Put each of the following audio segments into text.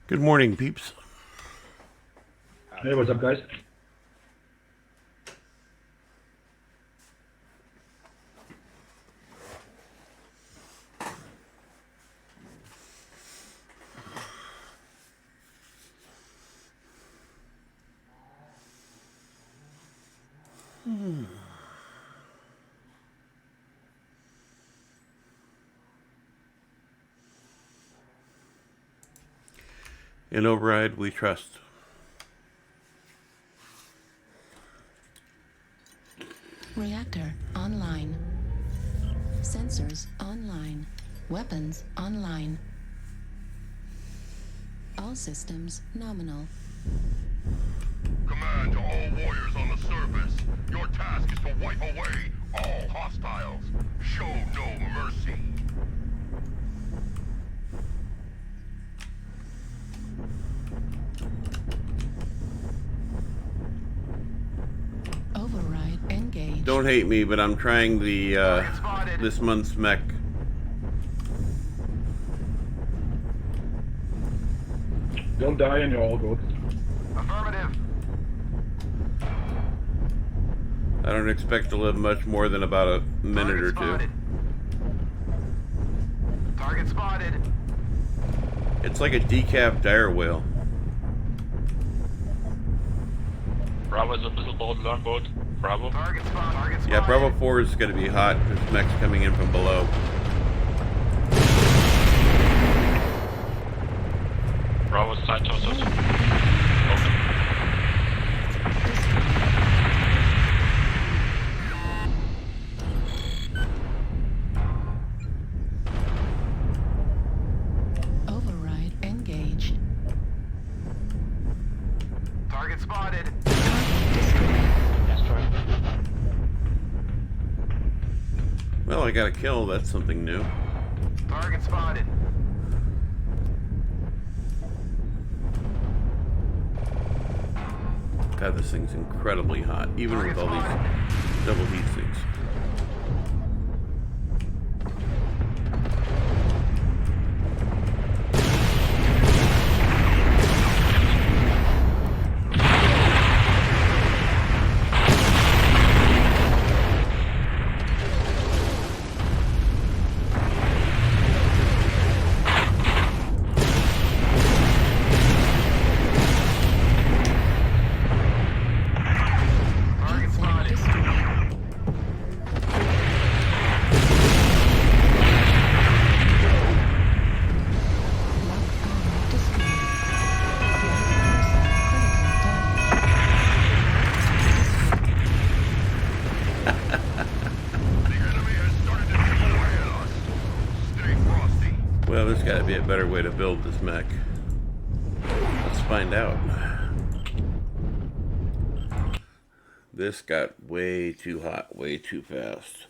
Good morning, peeps. Hey, what's up, guys? In Override, we trust. Reactor online. Sensors online. Weapons online. All systems nominal. Command to all warriors on the surface. Your task is to wipe away all hostiles. Show no mercy. Override engaged. Don't hate me, but I'm trying the this month's Mech. Don't die and you're all good. Affirmative. I don't expect to live much more than about a minute or two. Target spotted. It's like a decaf dire whale. Bravo is a missile boat, long boat. Bravo. Target spot. Target spotted. Yeah, Bravo 4 is going to be hot because Mech's coming in from below. Bravo side toss us. Open. Override engaged. Target spotted. Target destroyed. Well, I got a kill. That's something new. Target spotted. God, this thing's incredibly hot, even with all these double heat sinks. Target spotted. The enemy has started to chip away at us. Stay frosty. Well, there's got to be a better way to build this Mech. Let's find out. This got way too hot, way too fast.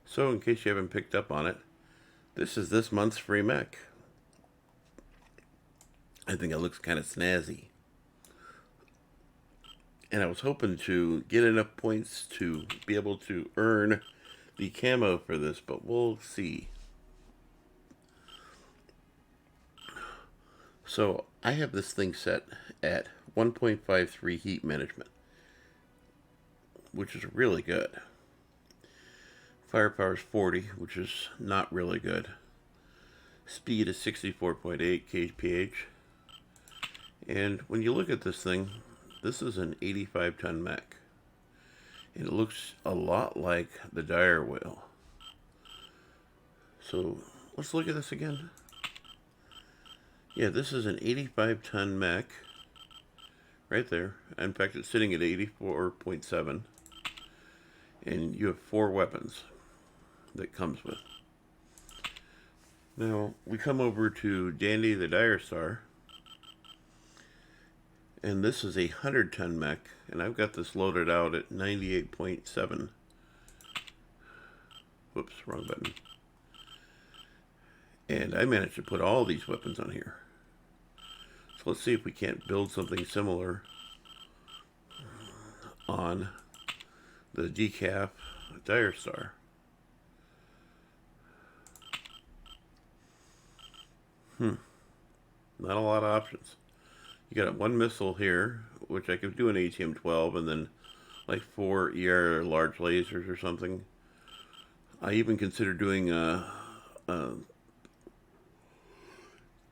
So, in case you haven't picked up on it, this is this month's free Mech. I think it looks kind of snazzy. And I was hoping to get enough points to be able to earn the camo for this, but we'll see. So I have this thing set at 1.53 heat management, which is really good. Firepower is 40, which is not really good. Speed is 64.8 kph. And when you look at this thing, this is an 85-ton Mech. And it looks a lot like the dire whale. So let's look at this again. Yeah, this is an 85-ton Mech. Right there. In fact, it's sitting at 84.7. And you have 4 weapons that comes with. Now, we come over to Dandy the Dire Star. And this is a 100-ton Mech, and I've got this loaded out at 98.7. Whoops, wrong button. And I managed to put all these weapons on here. So let's see if we can't build something similar on the decaf Dire Star. Not a lot of options. You got one missile here, which I could do an ATM-12, and then like 4 ER large lasers or something. I even considered doing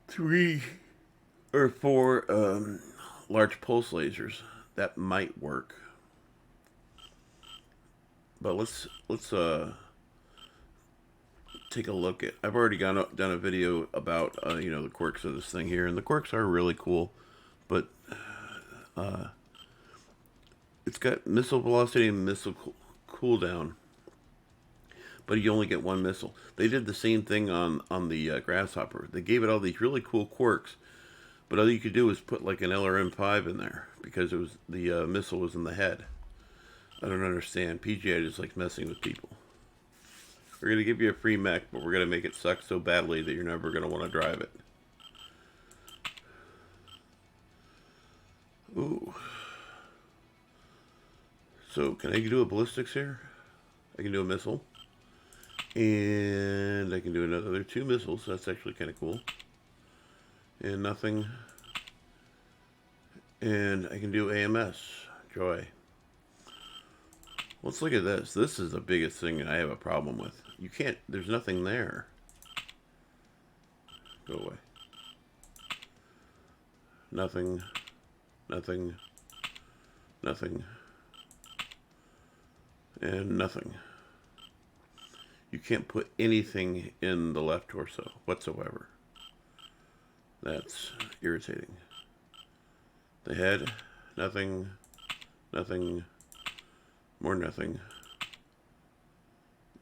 3 or 4 large pulse lasers. That might work. But let's take a look at. I've already done a video about you know, the quirks of this thing here, and the quirks are really cool. But it's got missile velocity and missile cooldown, but you only get one missile. They did the same thing on the Grasshopper. They gave it all these really cool quirks, but all you could do was put like an LRM-5 in there because it was the missile was in the head. I don't understand. PGI just likes messing with people. We're going to give you a free mech, but we're going to make it suck so badly that you're never going to want to drive it. Ooh. So, can I do a ballistics here? I can do a missile. And I can do another 2 missiles. That's actually kind of cool. And nothing. And I can do AMS. Joy. Let's look at this. This is the biggest thing I have a problem with. You can't, there's nothing there. Go away. Nothing. Nothing. Nothing. And nothing. You can't put anything in the left torso whatsoever. That's irritating. The head, nothing, nothing, more nothing,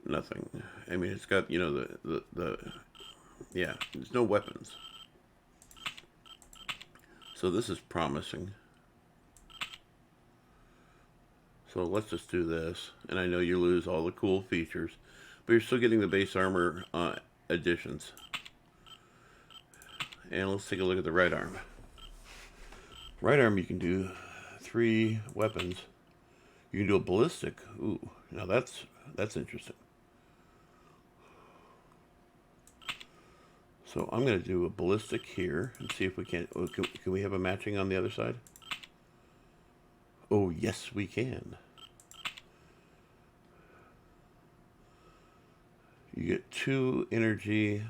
nothing. I mean, it's got, you know, yeah, there's no weapons. So this is promising. So let's just do this. And I know you lose all the cool features, but you're still getting the base armor additions. And let's take a look at the right arm. Right arm, you can do 3 weapons. You can do a ballistic. Ooh, now that's interesting. So I'm going to do a ballistic here and see if we can we have a matching on the other side? Oh, yes, we can. You get 2 energy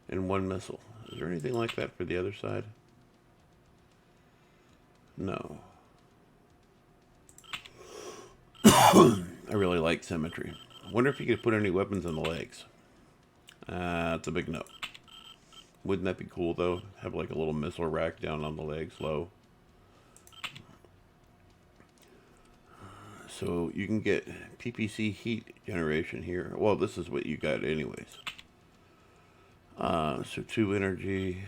and 1 missile. Is there anything like that for the other side? No. I really like symmetry. I wonder if you could put any weapons on the legs. That's a big no. Wouldn't that be cool, though? Have like a little missile rack down on the legs, low. So you can get PPC heat generation here. Well, this is what you got anyways. So 2 energy,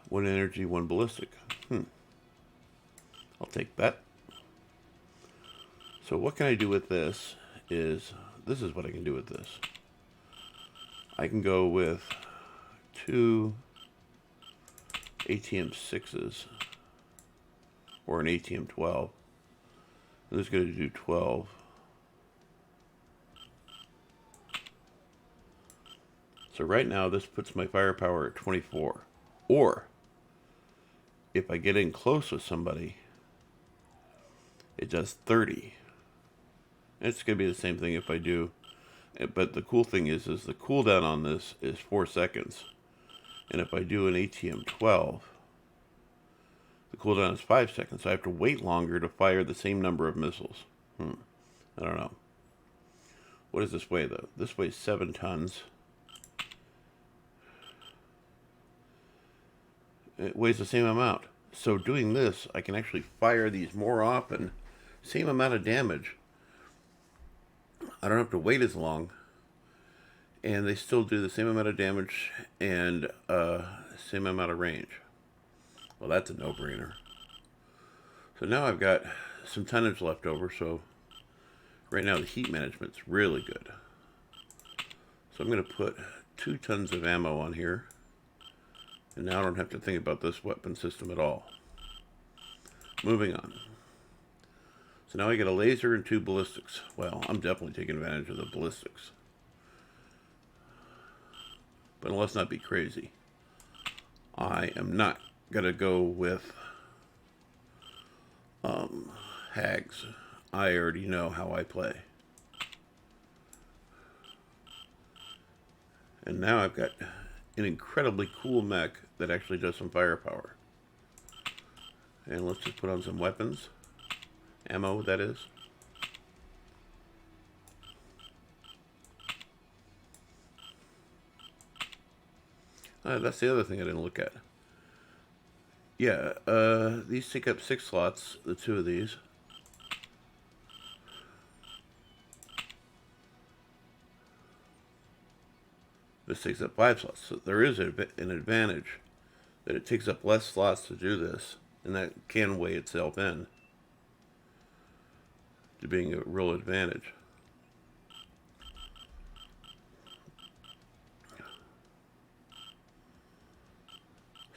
1 energy, 1 ballistic. I'll take that. So what can I do with this is what I can do with this. I can go with 2 ATM-6s or an ATM-12. This is going to do 12. So right now this puts my firepower at 24. Or if I get in close with somebody, it does 30. And it's going to be the same thing if I do. But the cool thing is the cooldown on this is 4 seconds. And if I do an ATM-12, the cooldown is 5 seconds. So I have to wait longer to fire the same number of missiles. I don't know. What does this weigh, though? This weighs 7 tons. It weighs the same amount. So doing this, I can actually fire these more often. Same amount of damage. I don't have to wait as long. And they still do the same amount of damage and same amount of range. Well, that's a no-brainer. So now I've got some tonnage left over, so right now the heat management's really good. So I'm going to put 2 tons of ammo on here. And now I don't have to think about this weapon system at all. moving on. So now I get a laser and 2 ballistics. Well, I'm definitely taking advantage of the ballistics. But let's not be crazy. I am not going to go with hags. I already know how I play. And now I've got an incredibly cool mech that actually does some firepower. And let's just put on some weapons. Ammo, that is. That's the other thing I didn't look at. Yeah, these take up 6 slots, the 2 of these. This takes up 5 slots, so there is an advantage that it takes up less slots to do this, and that can weigh itself in to being a real advantage.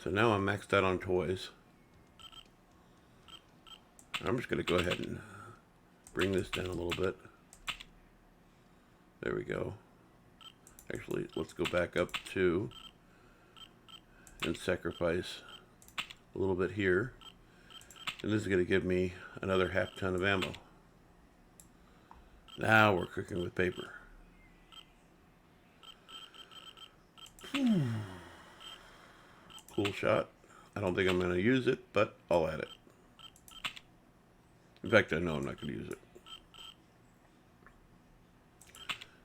So now I'm maxed out on toys. I'm just going to go ahead and bring this down a little bit. There we go. Actually, let's go back up to and sacrifice a little bit here. And this is going to give me another half ton of ammo. Now we're cooking with paper. Cool shot. I don't think I'm going to use it, but I'll add it. In fact, I know I'm not going to use it.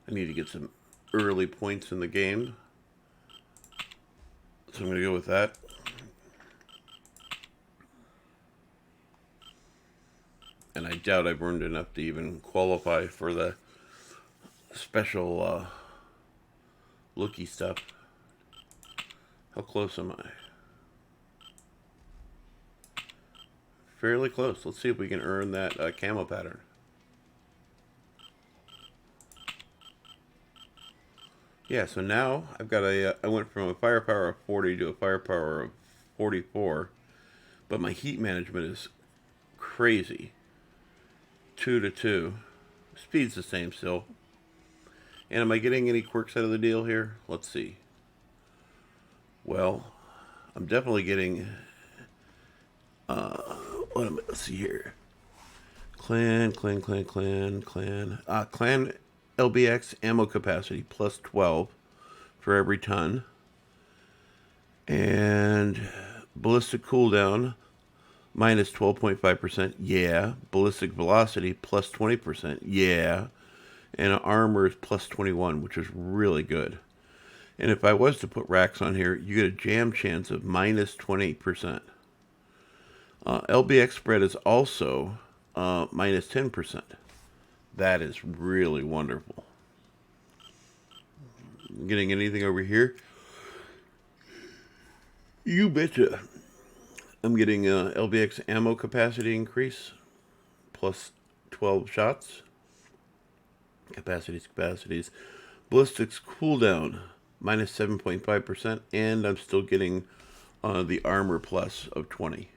I need to get some early points in the game. So I'm going to go with that. And I doubt I've earned enough to even qualify for the special looky stuff. How close am I? Fairly close. Let's see if we can earn that camo pattern. Yeah, so now I've got I went from a firepower of 40 to a firepower of 44, but my heat management is crazy. 2 to 2. Speed's the same still. And am I getting any quirks out of the deal here? Let's see. Well, I'm definitely getting let's see here. Clan LBX ammo capacity plus 12 for every ton. And ballistic cooldown minus 12.5%. Yeah. Ballistic velocity plus 20%. Yeah. And armor is plus 21, which is really good. And if I was to put racks on here, you get a jam chance of minus 20%. LBX spread is also minus 10%. That is really wonderful. Getting anything over here? You betcha. I'm getting LBX ammo capacity increase plus 12 shots. Capacities. Ballistics cooldown minus 7.5%, and I'm still getting the armor plus of 20.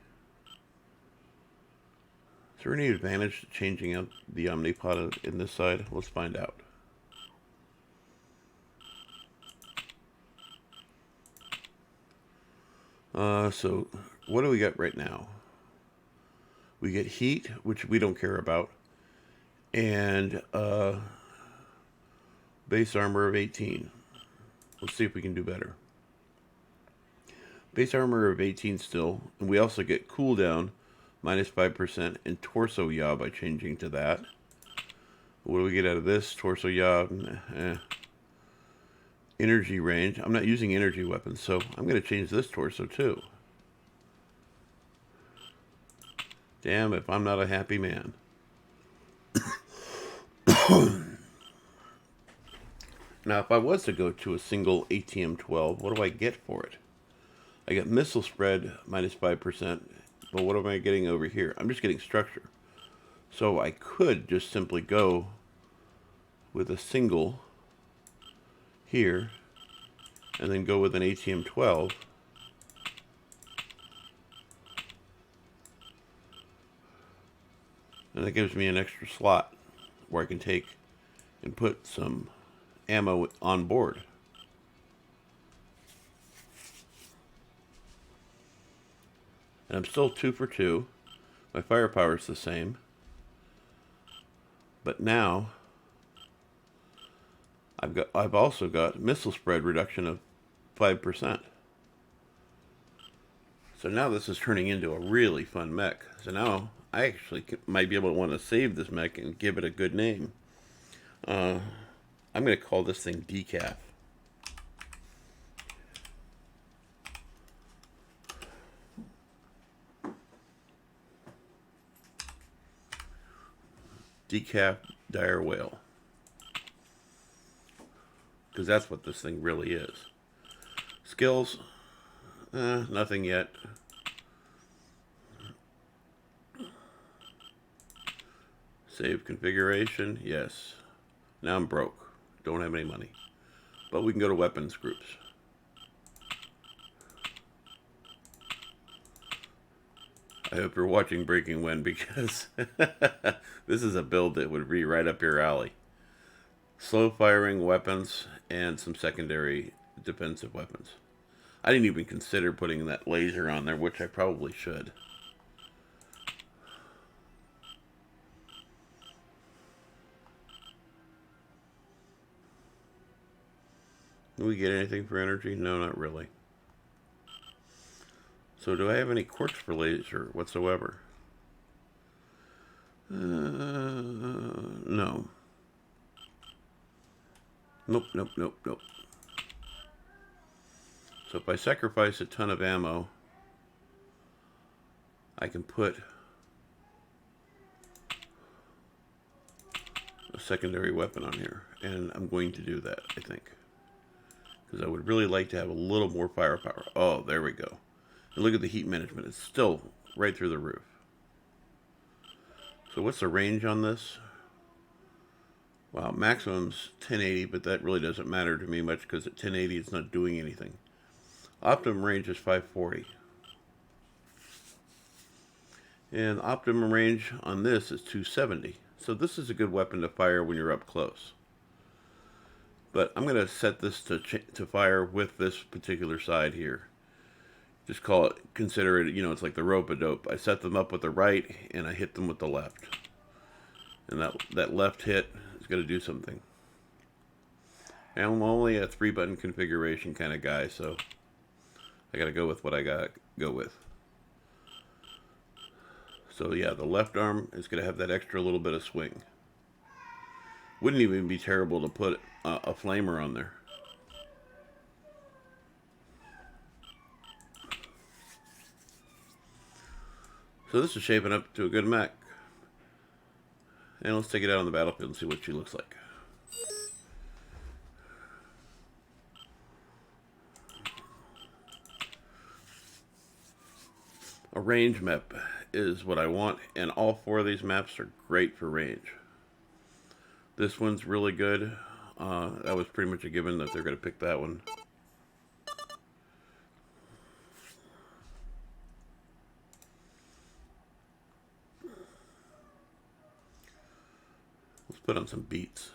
Is there any advantage to changing out the Omnipod in this side? Let's find out. So what do we got right now? We get heat, which we don't care about, and base armor of 18. Let's see if we can do better. Base armor of 18 still, and we also get cooldown minus 5% and torso yaw by changing to that. What do we get out of this? Torso yaw, energy range. I'm not using energy weapons, so I'm going to change this torso too. Damn if I'm not a happy man. Now, if I was to go to a single ATM-12, what do I get for it? I get missile spread minus 5%, but what am I getting over here? I'm just getting structure. So I could just simply go with a single here, and then go with an ATM-12. And that gives me an extra slot where I can take and put some ammo on board. And I'm still 2 for 2. My firepower is the same. But now I've also got missile spread reduction of 5%. So now this is turning into a really fun mech. So now I actually might be able to want to save this mech and give it a good name. I'm going to call this thing Decaf. Decaf dire whale. Because that's what this thing really is. Skills, nothing yet. Save configuration, yes. Now I'm broke. Don't have any money. But we can go to weapons groups. I hope you're watching Breaking Wind, because this is a build that would be right up your alley. Slow firing weapons and some secondary defensive weapons. I didn't even consider putting that laser on there, which I probably should. Do we get anything for energy? No, not really. So do I have any quartz for laser whatsoever? No. Nope, nope, nope, nope. So if I sacrifice a ton of ammo, I can put a secondary weapon on here. And I'm going to do that, I think. Because I would really like to have a little more firepower. Oh, there we go. And look at the heat management. It's still right through the roof. So what's the range on this? Wow, maximum's 1080, but that really doesn't matter to me much because at 1080 it's not doing anything. Optimum range is 540. And optimum range on this is 270. So this is a good weapon to fire when you're up close. But I'm going to set this to fire with this particular side here. Just call it, consider it, you know, it's like the rope-a-dope. I set them up with the right, and I hit them with the left. And that left hit is going to do something. And I'm only a 3-button configuration kind of guy, so I got to go with what I got to go with. So yeah, the left arm is going to have that extra little bit of swing. Wouldn't even be terrible to put a flamer on there. So this is shaping up to a good mech. And let's take it out on the battlefield and see what she looks like. A range map is what I want, and all 4 of these maps are great for range. This one's really good. That was pretty much a given that they're going to pick that one. Let's put on some beats.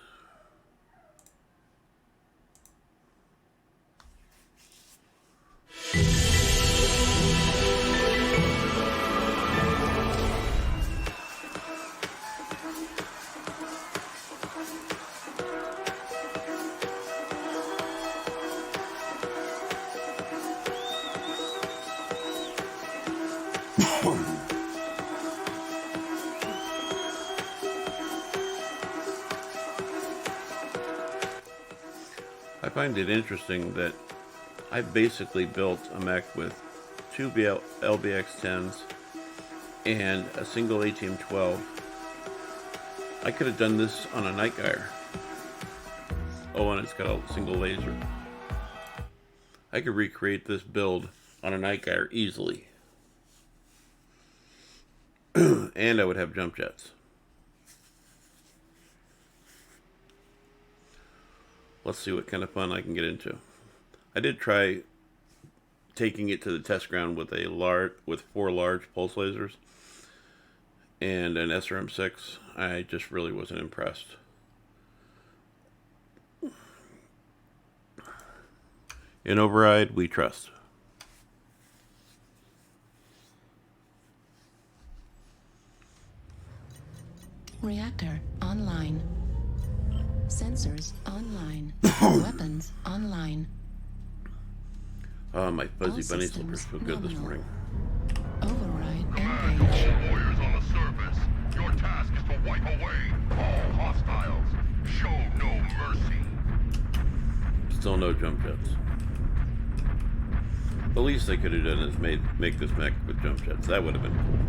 I find it interesting that I basically built a mech with 2 LBX-10s and a single ATM-12. I could have done this on a night gyre. Oh, and it's got a single laser. I could recreate this build on a night gyre easily. And I would have jump jets. Let's see what kind of fun I can get into. I did try taking it to the test ground with 4 large pulse lasers, and an SRM6, I just really wasn't impressed. In Override, we trust. Reactor online. Sensors online. Weapons online. Oh, my fuzzy All bunny slippers systems feel good this nominal. morning. Override Command engage. all warriors on the surface. Your task is to wipe away all hostiles. Show no mercy. Still no jump jets. The least they could have done is make this mech with jump jets. That would have been cool.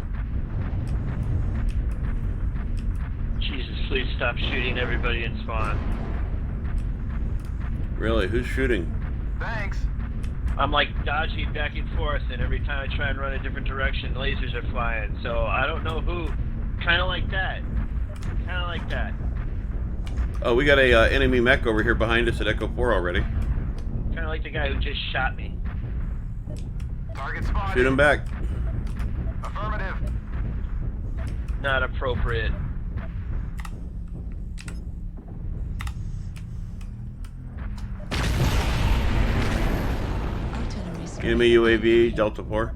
Jesus, please stop shooting everybody in spawn. Really, who's shooting? Thanks. I'm like dodging back and forth, and every time I try and run a different direction, lasers are flying. So I don't know who. Kind of like that. Kind of like that. Oh, we got a enemy mech over here behind us at Echo 4 already. Kind of like the guy who just shot me. Target spotted. Shoot him back. Affirmative. Not appropriate. Artillery strike. Enemy UAV, Delta 4.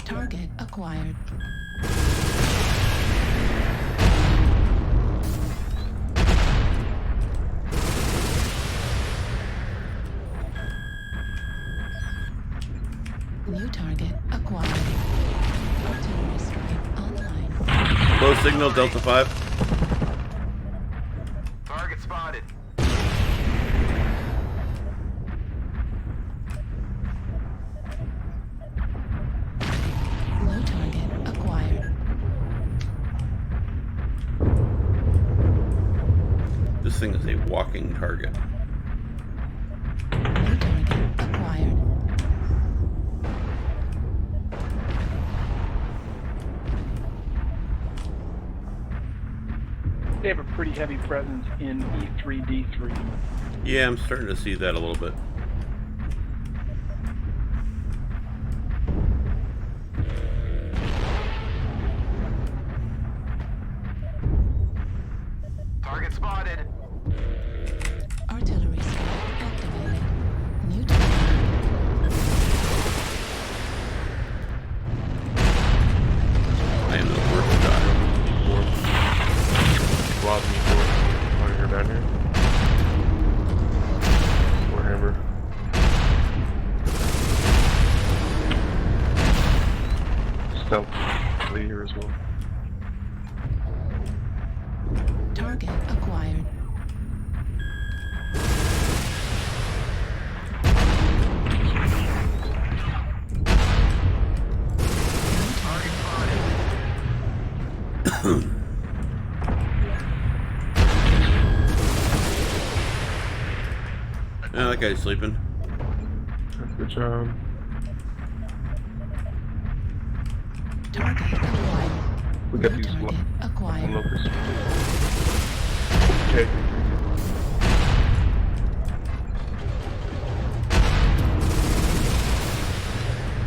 Target acquired. New target acquired. Artillery strike online. Low signal, Delta 5. Target spotted. New target acquired. This thing is a walking target. New target acquired. They have a pretty heavy presence in E3D3. Yeah, I'm starting to see that a little bit. Target spotted. Artillery strike activated. New target. I am the worst shot. Rob me for while you're down here. Warhammer. Stealth here as well. Target acquired. Target spotted. Ah, that guy's sleeping. Good job. Target acquired. We got New these target acquired. locust. Okay.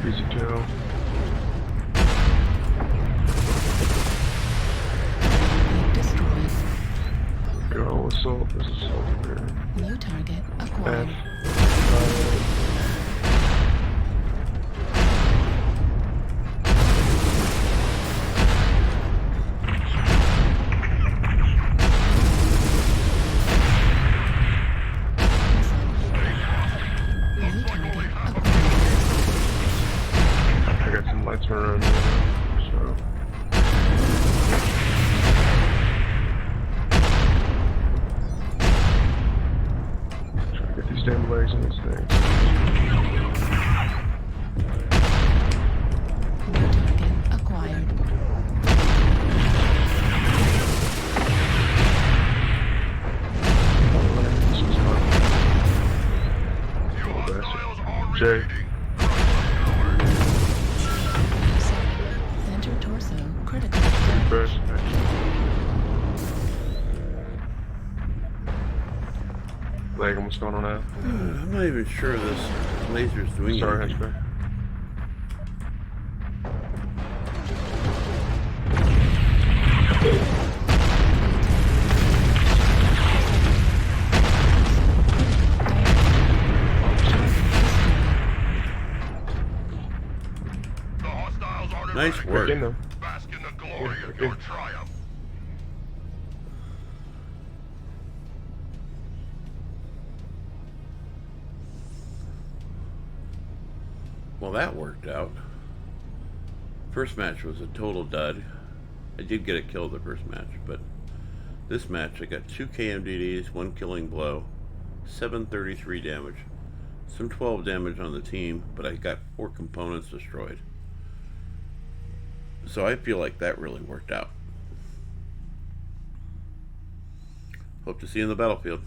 Easy tail. Destroyed. Go assault. There's assault here. New target acquired. New target acquired. I got some lights around here, so. Try to get these damn legs on this thing. New target acquired. This is fun. You Oh, hostiles bastard. are Jay. retreating. Center torso critical. First. Action. 1 Lagging, what's going on now? I'm not even sure this laser's doing Sorry, anything. Hatchback. The hostiles are Nice ready. work. Back in though. Bask in the glory Yeah, of your yeah. triumph. Well, that worked out. First match was a total dud. I did get a kill the first match, but this match I got 2 KMDDs, 1 killing blow, 733 damage, some 12 damage on the team, but I got 4 components destroyed. So I feel like that really worked out. Hope to see you in the battlefield.